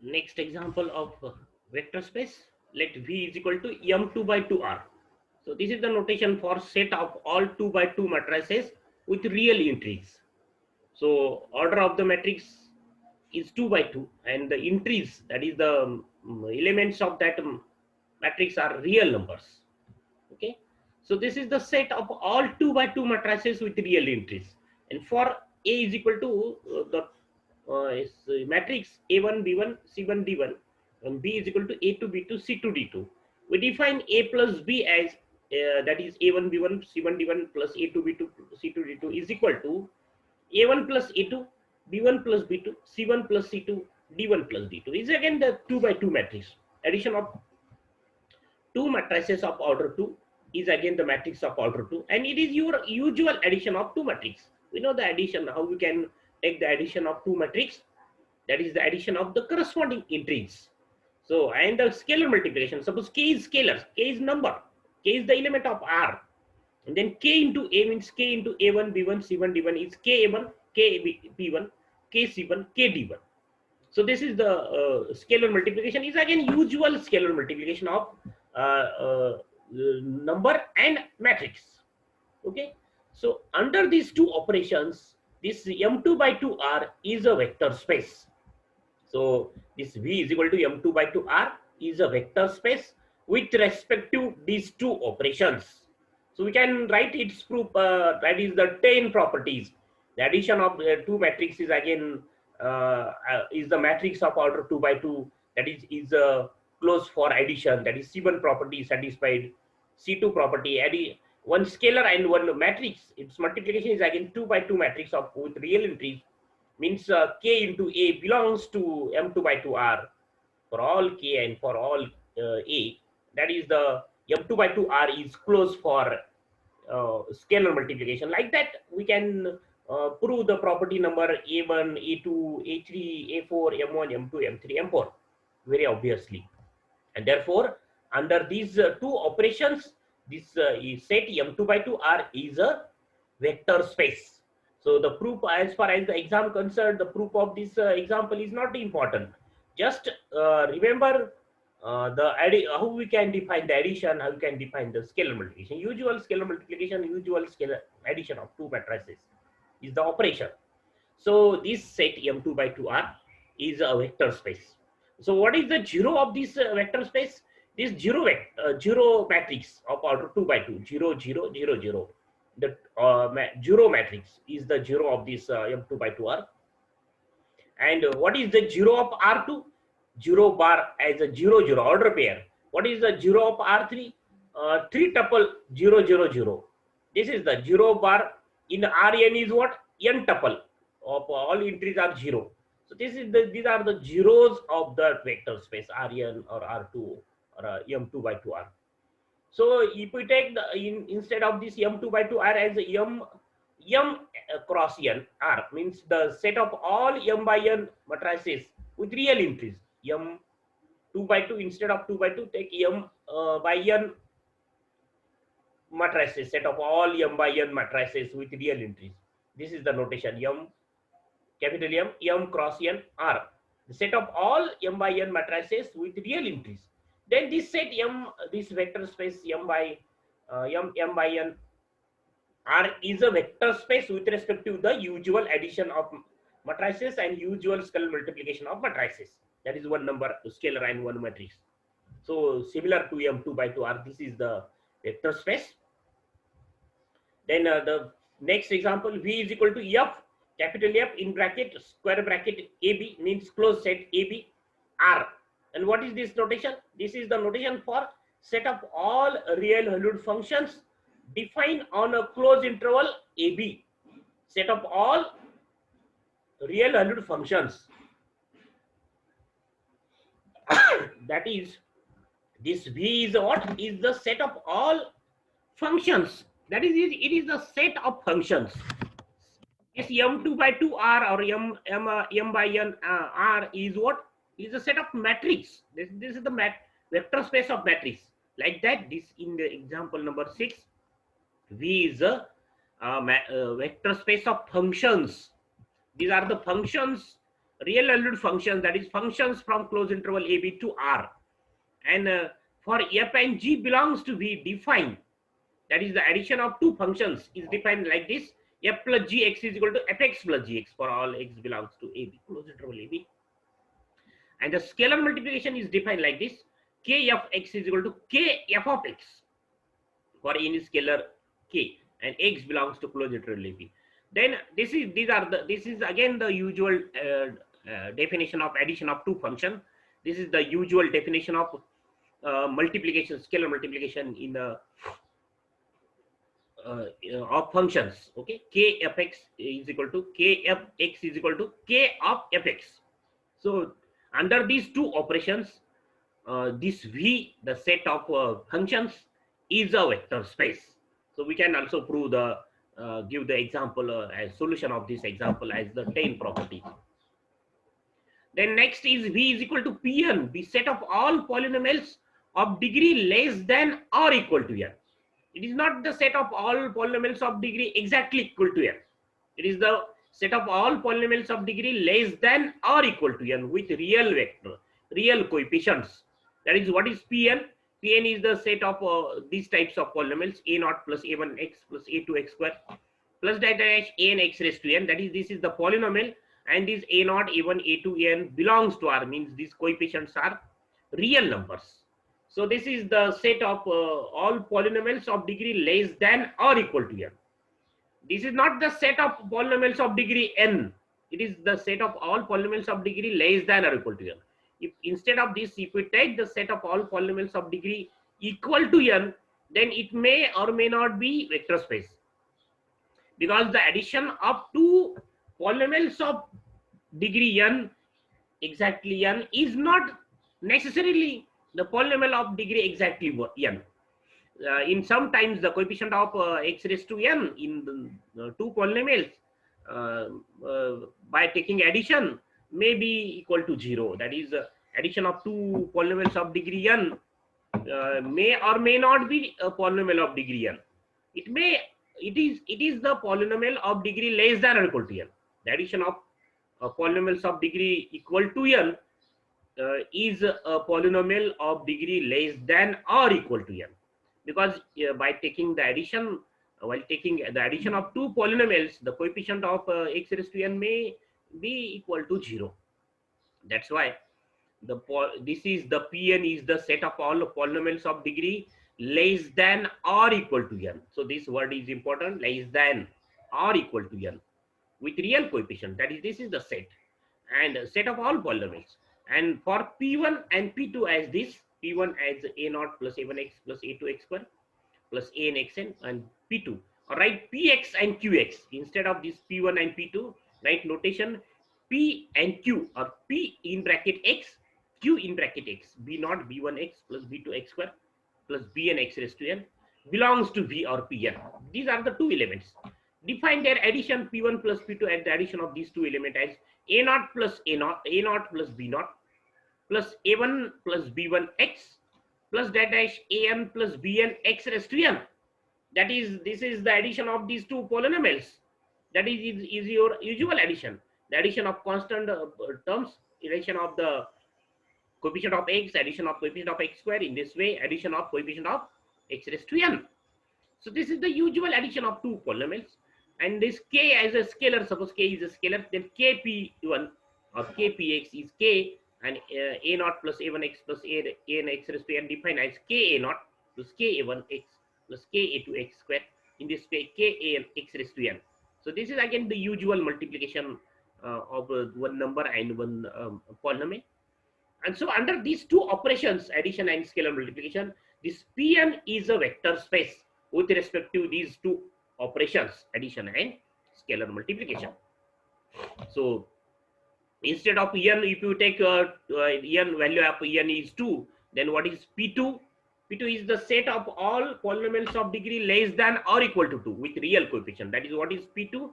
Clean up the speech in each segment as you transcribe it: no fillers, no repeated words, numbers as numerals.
Next example of vector space, let V is equal to M2 by 2R. So this is the notation for set of all 2 by 2 matrices with real entries. So order of the matrix is 2 by 2 and the entries, that is the elements of that matrix, are real numbers. Okay, so this is the set of all 2 by 2 matrices with real entries, and for A is equal to the is, matrix A1 B1 C1 D1, and B is equal to A2 B2 C2 D2. We define A plus B as that is A1 B1 C1 D1 plus A2 B2 C2 D2 is equal to A1 plus A2 B1 plus B2 C1 plus C2 D1 plus D2. Is again the 2 by 2 matrix. Addition of two matrices of order 2 is again the matrix of order 2, and it is your usual addition of two matrix. We know the addition, how we can take the addition of two matrix, that is the addition of the corresponding entries. So, and the scalar multiplication, suppose k is scalar, k is number, k is the element of R, and then k into A means k into A1 B1 C1 D1 is k A1 k B1 k C1 k D1. So this is the scalar multiplication, is again usual scalar multiplication of number and matrix. Okay, so under these two operations, this M2 by 2R is a vector space. So this V is equal to M2 by 2R is a vector space with respect to these two operations. So we can write its proof, that is the 10 properties. The addition of two matrices is again is the matrix of order 2 by 2, that is closed for addition, that is C1 property is satisfied, C2 property, one scalar and one matrix, its multiplication is again 2 by 2 matrix of with real entries, means k into A belongs to M2 by 2R for all k and for all A, that is the M2 by 2R is closed for scalar multiplication. Like that we can prove the property number A1, A2, A3, A4, M1, M2, M3, M4 very obviously. And therefore under these two operations, this set M2 by 2R is a vector space. So the proof, as far as the exam concerned, the proof of this example is not important. Just remember how we can define the addition, how we can define the scalar multiplication. Usual scalar multiplication, usual scalar addition of two matrices is the operation. So this set M2 by 2R is a vector space. So what is the zero of this vector space? This zero matrix of order 2 by 2, 0, 0, 0, 0. The zero matrix is the zero of this M2 by 2R. And what is the zero of R2? 0 bar as a 0, 0 order pair. What is the zero of R3? 3 tuple 0, 0, 0. This is the 0 bar in Rn is what? N tuple of all entries are 0. So this is these are the zeros of the vector space Rn or R2 or M2 by 2R. So if we take the instead of this M2 by 2R as M cross N, R means the set of all M by N matrices with real entries. M 2 by 2 instead of 2 by 2, take M by N matrices, set of all M by N matrices with real entries. This is the notation M, capital M cross N, R. The set of all M by N matrices with real entries. Then this set M, this vector space M by N R is a vector space with respect to the usual addition of matrices and usual scalar multiplication of matrices. That is one number scalar and one matrix. So similar to M2 by 2R, this is the vector space. Then the next example, V is equal to F, capital F in bracket, square bracket AB means closed set AB R. And what is this notation? This is the notation for set of all real valued functions defined on a closed interval AB. Set of all real valued functions. That is, this V is what? Is the set of all functions. That is, it is the set of functions. This M2 by 2R or M by N R is what? Is a set of matrix. This is the vector space of matrix. Like that, this in the example number 6, V is a vector space of functions. These are the functions, real valued functions, that is functions from closed interval a b to r, and for f and g belongs to v, define, that is the addition of two functions is defined like this: f plus gx is equal to fx plus gx for all x belongs to a b, closed interval a b. And the scalar multiplication is defined like this: k of x is equal to k f of x for any scalar k, and x belongs to closed interval a b. Then this is again the usual definition of addition of two functions. This is the usual definition of multiplication, scalar multiplication in of functions. Okay, k f x is equal to k f x is equal to k of fx. So under these two operations, this v, the set of functions, is a vector space. So we can also prove the give the example as solution of this example as the Taine property. Then next is v is equal to Pn, the set of all polynomials of degree less than or equal to n. It is not the set of all polynomials of degree exactly equal to n. It is the set of all polynomials of degree less than or equal to n with real vector, real coefficients. That is what is Pn. Pn is the set of these types of polynomials: a0 plus a1x plus a2x square plus that dash an x raised to n. That is, this is the polynomial, and this a0, a1, a2, n belongs to R, means these coefficients are real numbers. So this is the set of all polynomials of degree less than or equal to n. This is not the set of polynomials of degree n. It is the set of all polynomials of degree less than or equal to n. If instead of this, if we take the set of all polynomials of degree equal to n, then it may or may not be vector space, because the addition of two polynomials of degree n, exactly n, is not necessarily the polynomial of degree exactly n. In sometimes the coefficient of x raised to n in the two polynomials by taking addition may be equal to 0. That is, addition of two polynomials of degree n may or may not be a polynomial of degree n. It is the polynomial of degree less than or equal to n. The addition of polynomials of degree equal to n is a polynomial of degree less than or equal to n, because by taking the addition, while taking the addition of two polynomials, the coefficient of x raised to n may be equal to 0. That's why this is the Pn is the set of all polynomials of degree less than or equal to n. So this word is important: less than or equal to n with real coefficient. That is, this is the set, and set of all polynomials. And for P1 and P2 as this: P1 as a0 plus a1x plus a2x square plus anxn, and P2, or write px and qx instead of this P1 and P2. Write notation P and Q, or P in bracket x, Q in bracket x, b0 b1x plus b2x square plus bn x raised to n belongs to V or Pn. These are the two elements. Define their addition P1 plus P2 at the addition of these two elements as a0 plus a0 plus b0 plus a1 plus b1x plus that dash an plus bn x raised to n. That is, this is the addition of these two polynomials. That is your usual addition. The addition of constant terms, addition of the coefficient of x, addition of coefficient of x square. In this way, addition of coefficient of x raised to n. So this is the usual addition of two polynomials. And this k as a scalar, suppose k is a scalar, then kp1 or kpx is k, and a0 plus a1x plus an x raised to n defined as ka0 plus ka1x plus ka2x square. In this way, ka x raised to n. So this is again the usual multiplication of one number and one polynomial. And so under these two operations, addition and scalar multiplication, this Pn is a vector space with respect to these two operations, addition and scalar multiplication. So instead of n, if you take n value of n is 2, then what is P2? P2 is the set of all polynomials of degree less than or equal to 2 with real coefficient. That is, what is P2?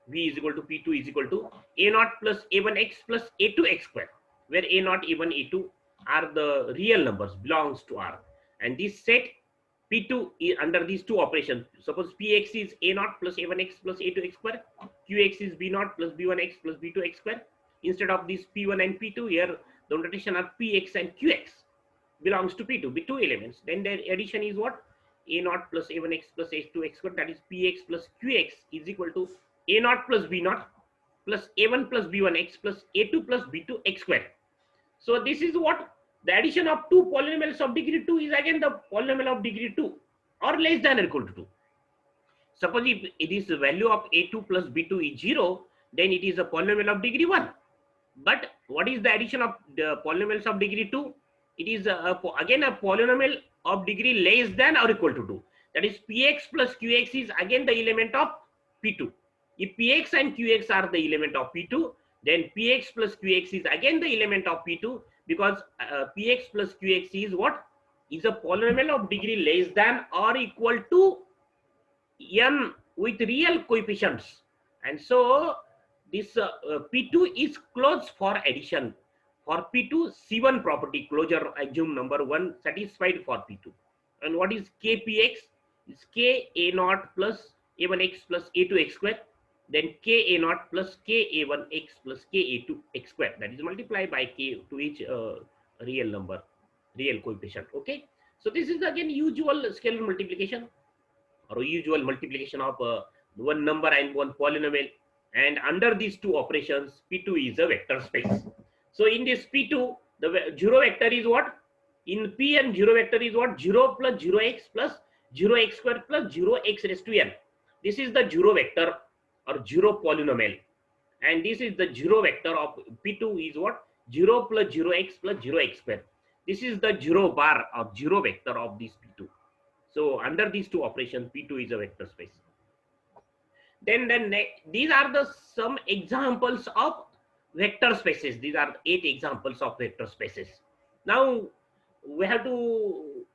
V is equal to P2 is equal to a0 plus a1x plus a2x square, where a0, a1, a2 are the real numbers, belongs to R. And this set P2 is under these two operations. Suppose Px is a0 plus a1x plus a2x square, Qx is b0 plus b1x plus b2x square, Instead of this P1 and P2, here the notation are Px and Qx belongs to P2, be two elements. Then the addition is what? A0 plus A1x plus A2x squared, that is Px plus Qx is equal to A0 plus B0 plus A1 plus B1x plus A2 plus B2x squared. So this is what? The addition of two polynomials of degree 2 is again the polynomial of degree 2 or less than or equal to 2. Suppose if it is the value of A2 plus B2 is 0, then it is a polynomial of degree 1. But what is the addition of the polynomials of degree 2? It is again a polynomial of degree less than or equal to 2. That is Px plus Qx is again the element of P2. If Px and Qx are the element of P2, then Px plus Qx is again the element of P2, because Px plus Qx is what? Is a polynomial of degree less than or equal to n with real coefficients. And so this P2 is closed for addition. For P2, C1 property closure axiom number 1 satisfied for P2. And what is Kpx? Is Ka0 plus A1x plus A2x squared. Then Ka0 plus Ka1x plus Ka2x squared. That is multiplied by K to each real number, real coefficient. Okay. So this is again usual scalar multiplication or usual multiplication of one number and one polynomial. And under these two operations, P2 is a vector space. So in this P2, the 0 vector is what? In Pn, 0 vector is what? 0 plus 0x plus 0x squared plus 0x raised to n. This is the 0 vector or 0 polynomial. And this is the 0 vector of P2 is what? 0 plus 0x plus 0x squared. This is the 0 bar or 0 vector of this P2. So under these two operations, P2 is a vector space. Then these are the some examples of vector spaces. These are 8 examples of vector spaces. Now we have to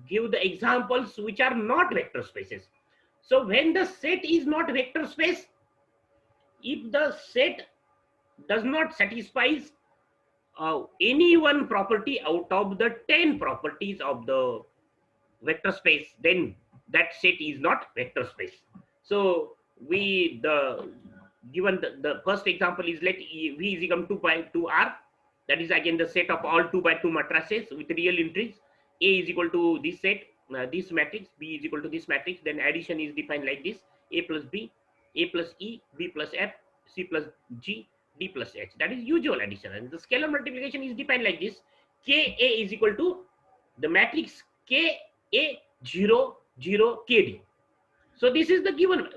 give the examples which are not vector spaces. So when the set is not vector space, if the set does not satisfy any one property out of the 10 properties of the vector space, then that set is not vector space. So we given the first example is let V is equal to 2 by 2R. That is again the set of all 2 by 2 matrices with real entries. A is equal to this set, this matrix. B is equal to this matrix. Then addition is defined like this: A plus B, A plus E, B plus F, C plus G, D plus H. That is usual addition. And the scalar multiplication is defined like this: Ka is equal to the matrix Ka 0 0 Kd. So this is the given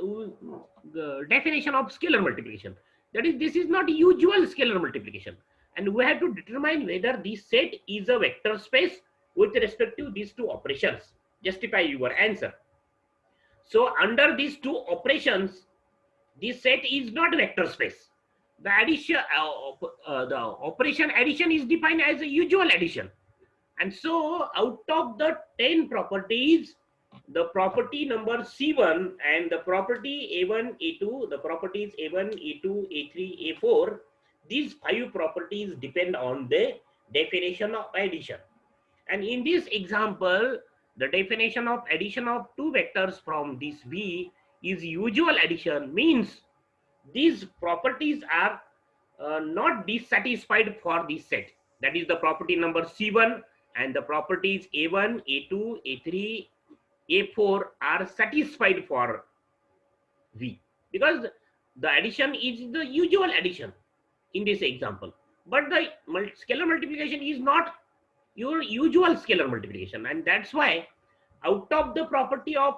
definition of scalar multiplication. That is, this is not usual scalar multiplication, and we have to determine whether this set is a vector space with respect to these two operations. Justify your answer. So under these two operations, this set is not vector space. The addition, the operation addition is defined as a usual addition, and so out of the 10 properties, the property number C1 and the property A1, A2, the properties A1, A2, A3, A4, these 5 properties depend on the definition of addition. And in this example, the definition of addition of two vectors from this V is usual addition, means these properties are not dissatisfied for this set. That is the property number C1 and the properties A1, A2, A3, A4 are satisfied for V, because the addition is the usual addition in this example. But the scalar multiplication is not your usual scalar multiplication, and that's why out of the property of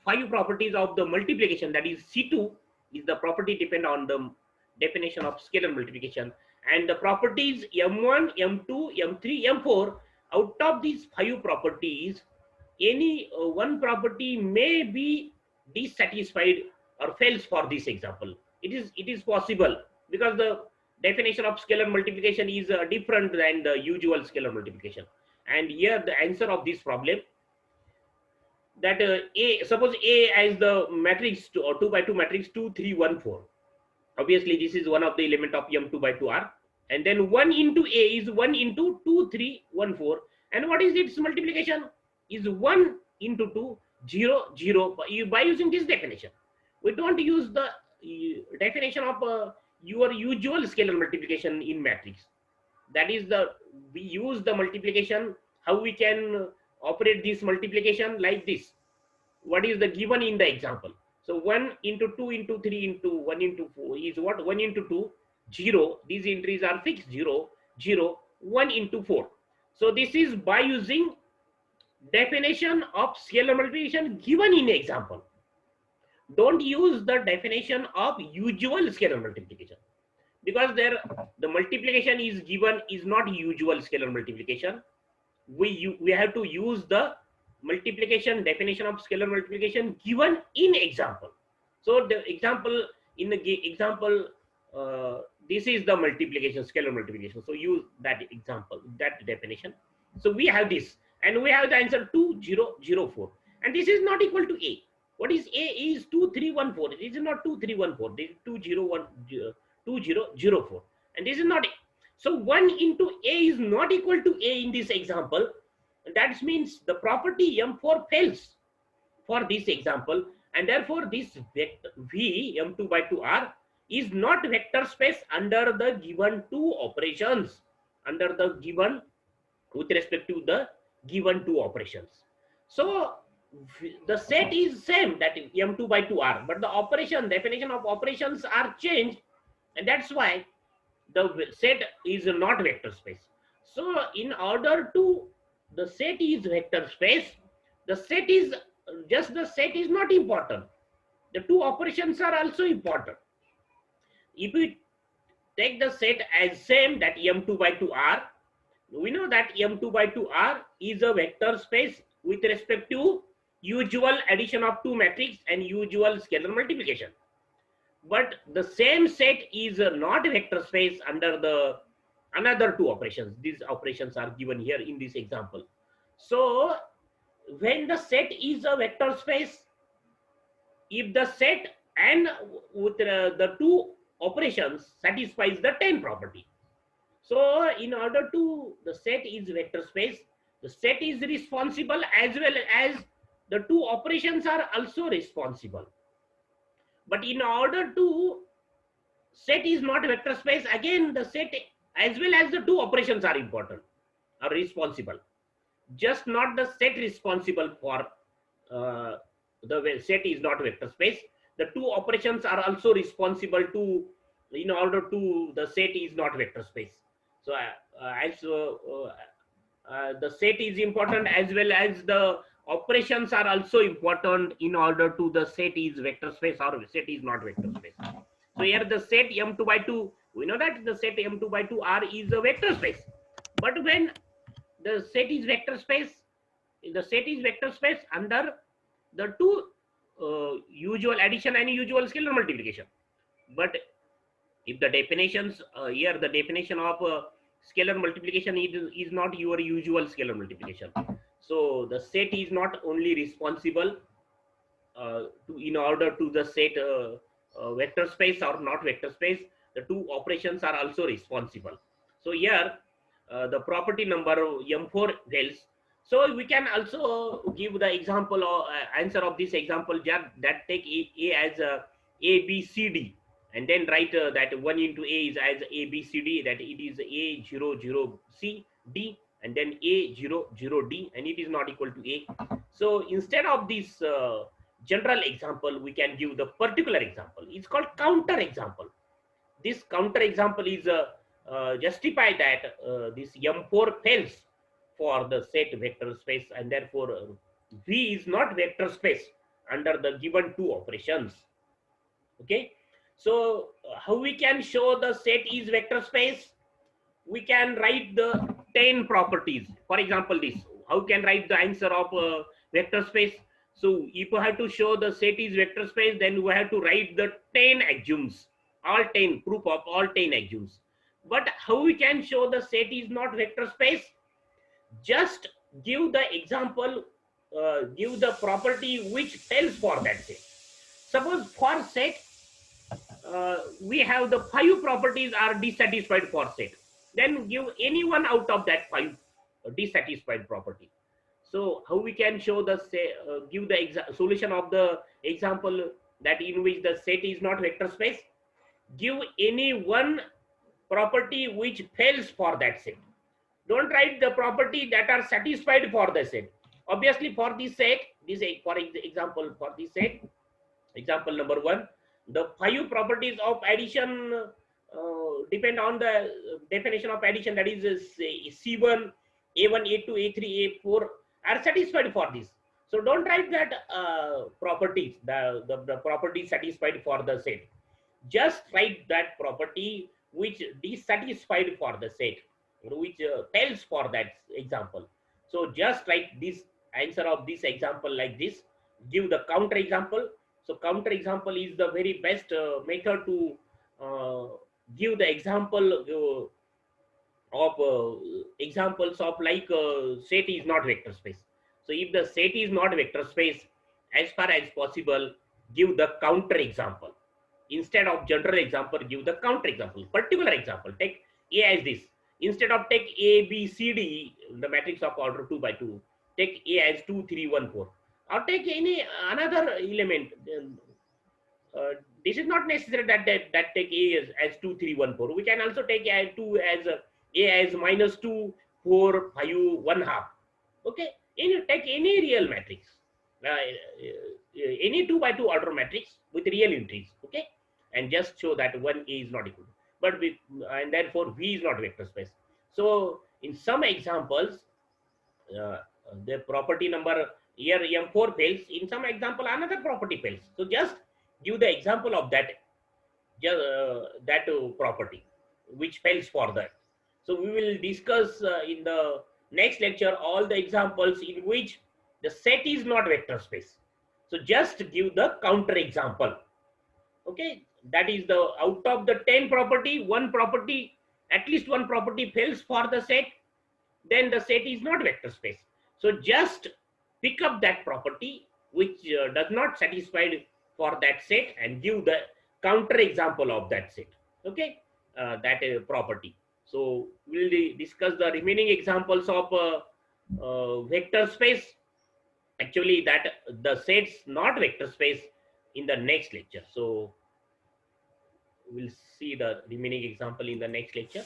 5 properties of the multiplication, that is C2 is the property depend on the definition of scalar multiplication, and the properties M1, M2, M3, M4, out of these 5 properties, any one property may be dissatisfied or fails for this example. It is possible, because the definition of scalar multiplication is different than the usual scalar multiplication. And here the answer of this problem, that suppose A as the matrix 2 by 2 matrix 2, 3, 1, 4. Obviously this is one of the element of M2 by 2R, and then 1 into A is 1 into 2, 3, 1, 4. And what is its multiplication? Is 1 into 2, 0, 0, by using this definition. We don't use the definition of your usual scalar multiplication in matrix. That is the, we use the multiplication, how we can operate this multiplication like this. What is the given in the example? So 1 into 2 into 3 into 1 into 4 is what? 1 into 2, 0. These entries are fixed, 0, 0, 1 into 4. So this is by using definition of scalar multiplication given in example. Don't use the definition of usual scalar multiplication, because there the multiplication is given is not usual scalar multiplication. We have to use the multiplication definition of scalar multiplication given in example. So the example, in the example, this is the multiplication, scalar multiplication. So use that example, that definition. So we have this, and we have the answer 2004, and this is not equal to a. What is a? Is 2314. It is not 2314. This is 2004, and this is not a. So 1 into a is not equal to a in this example. That means the property M4 fails for this example, and therefore this vector V M2 by 2R is not vector space under the given two operations, under the given, with respect to the given two operations. So the set is same, that is M2 by 2R, but the operation, definition of operations are changed, and that's why the set is not vector space. So in order to, the set is vector space, the set is, just the set is not important, the two operations are also important. If we take the set as same, that M2 by 2R, we know that M2 by 2R is a vector space with respect to usual addition of two matrix and usual scalar multiplication. But the same set is not vector space under the another two operations. These operations are given here in this example. So when the set is a vector space, if the set and with the two operations satisfies the 10 property. So in order to, the set is vector space, the set is responsible as well as the two operations are also responsible. But in order to, set is not vector space, again the set as well as the two operations are important, are responsible. Just not the set responsible for the set is not vector space. The two operations are also responsible to, in order to, the set is not vector space. So the set is important as well as the operations are also important in order to the set is vector space or set is not vector space. So here the set M2 by 2, we know that the set M2 by 2R is a vector space. But when the set is vector space, the set is vector space under the two usual addition and usual scalar multiplication. But if the definitions, here the definition of scalar multiplication is not your usual scalar multiplication. So the set is not only responsible in order to the set vector space or not vector space, the two operations are also responsible. So here the property number M4 fails. So we can also give the example or answer of this example, that take A as a B, C, D, and then write that 1 into A is as A, B, C, D, that it is A, 0, 0, C, D, and then A, 0, 0, D, and it is not equal to A. So instead of this general example, we can give the particular example. It's called counter example. This counter example is justify that this M4 fails for the set vector space, and therefore V is not vector space under the given two operations. Okay, so how we can show the set is vector space? We can write the 10 properties. For example, this, how can write the answer of vector space? So if you have to show the set is vector space, then we have to write the 10 axioms, all 10, proof of all 10 axioms. But how we can show the set is not vector space? Just give the example, give the property which tells for that set. Suppose for set, we have the 5 properties are dissatisfied for set. Then give any one out of that 5 dissatisfied property. So how we can show the give the solution of the example that in which the set is not vector space? give any one property which fails for that set. Don't write the property that are satisfied for the set. Obviously, for this set, this for example, for this set, example number 1, the 5 properties of addition depend on the definition of addition, that is C1, A1, A2, A3, A4 are satisfied for this. So don't write that properties, the properties satisfied for the set. Just write that property which dissatisfied for the set, which fails for that example. So just write this answer of this example like this. Give the counter example. So counter example is the very best method to give the example of examples of like set is not vector space. So if the set is not vector space, as far as possible, give the counter example. Instead of general example, give the counter example, particular example. Take A as this. Instead of take A, B, C, D, the matrix of order 2 by 2, take A as 2, 3, 1, 4. Or take any another element. This is not necessary that take A as 2, 3, 1, 4. We can also take A as minus 2, 4, 5, 1 half. Okay. Take any real matrix. Any 2 by 2 order matrix with real entries. Okay. And just show that 1A is not equal. But and therefore V is not vector space. So in some examples, the property number here M4 fails. In some example, another property fails. So just give the example of that property which fails for that. So we will discuss in the next lecture all the examples in which the set is not vector space. So just give the counter example. Okay, that is the out of the 10 property, one property, at least one property fails for the set, then the set is not vector space. So just pick up that property which does not satisfy for that set and give the counter example of that set. Okay, that property. So we'll discuss the remaining examples of vector space. Actually, that the sets not vector space in the next lecture. So we'll see the remaining example in the next lecture.